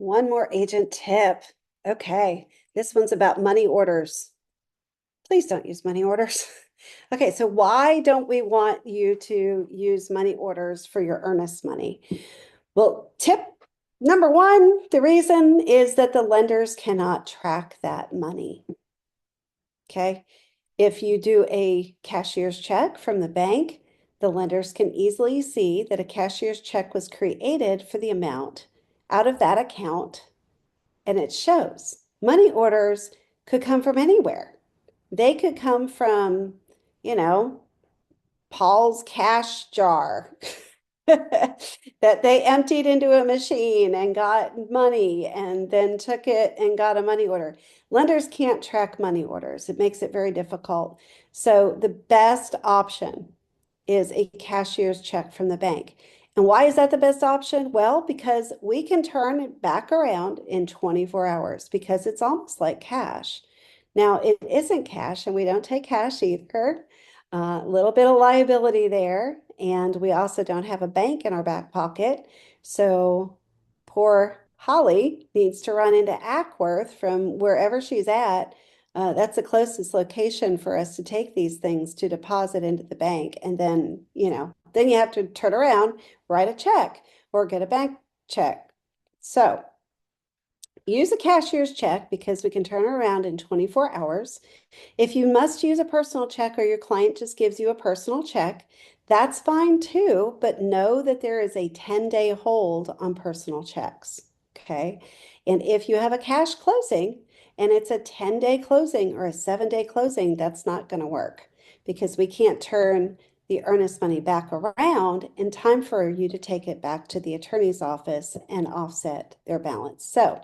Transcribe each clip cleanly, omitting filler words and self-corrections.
One more agent tip. Okay, this one's about money orders. Please don't use money orders. Okay, so why don't we want you to use money orders for your earnest money? Well, tip number one, the reason is that the lenders cannot track that money. Okay, if you do a cashier's check from the bank, the lenders can easily see that a cashier's check was created for the amount out of that account, and it shows. Money orders could come from anywhere. They could come from, you know, Paul's cash jar that they emptied into a machine and got money and then took it and got a money order. Lenders can't track money orders. It makes it very difficult. So the best option is a cashier's check from the bank. And why is that the best option? Well, because we can turn it back around in 24 hours because it's almost like cash. Now, it isn't cash, and we don't take cash either. A little bit of liability there. And we also don't have a bank in our back pocket. So poor Holly needs to run into Ackworth from wherever she's at. That's the closest location for us to take these things to deposit into the bank. And then, then you have to turn around, write a check, or get a bank check. So use a cashier's check because we can turn it around in 24 hours. If you must use a personal check or your client just gives you a personal check, that's fine too, but know that there is a 10-day hold on personal checks. Okay. And if you have a cash closing and it's a 10-day closing or a 7-day closing, that's not going to work because we can't turn the earnest money back around in time for you to take it back to the attorney's office and offset their balance. So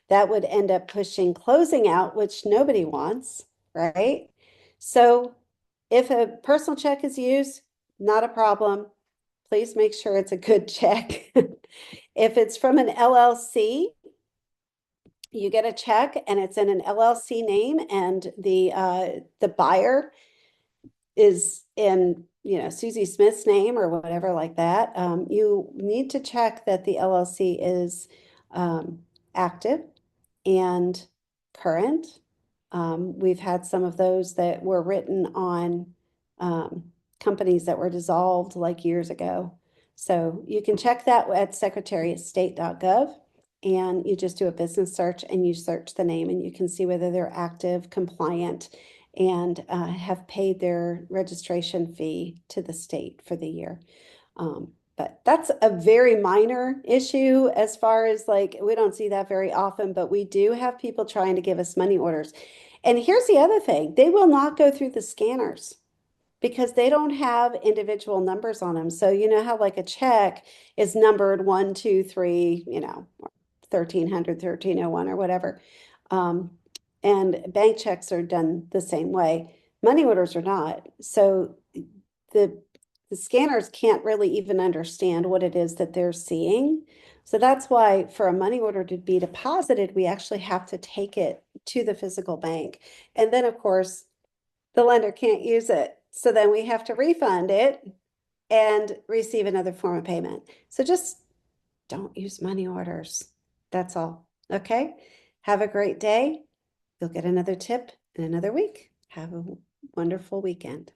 that would end up pushing closing out, which nobody wants, right? So if a personal check is used, not a problem. Please make sure it's a good check. If it's from an LLC, you get a check and it's in an LLC name and the buyer is in, Susie Smith's name or whatever like that, you need to check that the LLC is active and current. We've had some of those that were written on companies that were dissolved like years ago. So you can check that at secretaryofstate.gov and you just do a business search and you search the name and you can see whether they're active, compliant, and have paid their registration fee to the state for the year. But that's a very minor issue as far as like, we don't see that very often, but we do have people trying to give us money orders. And here's the other thing, they will not go through the scanners because they don't have individual numbers on them. So you know how like a check is numbered 1, 2, 3, 1300, 1301 or whatever. And bank checks are done the same way. Money orders are not. So the scanners can't really even understand what it is that they're seeing. So that's why for a money order to be deposited, we actually have to take it to the physical bank. And then, of course, the lender can't use it. So then we have to refund it and receive another form of payment. So just don't use money orders. That's all. Okay. Have a great day. You'll get another tip in another week. Have a wonderful weekend.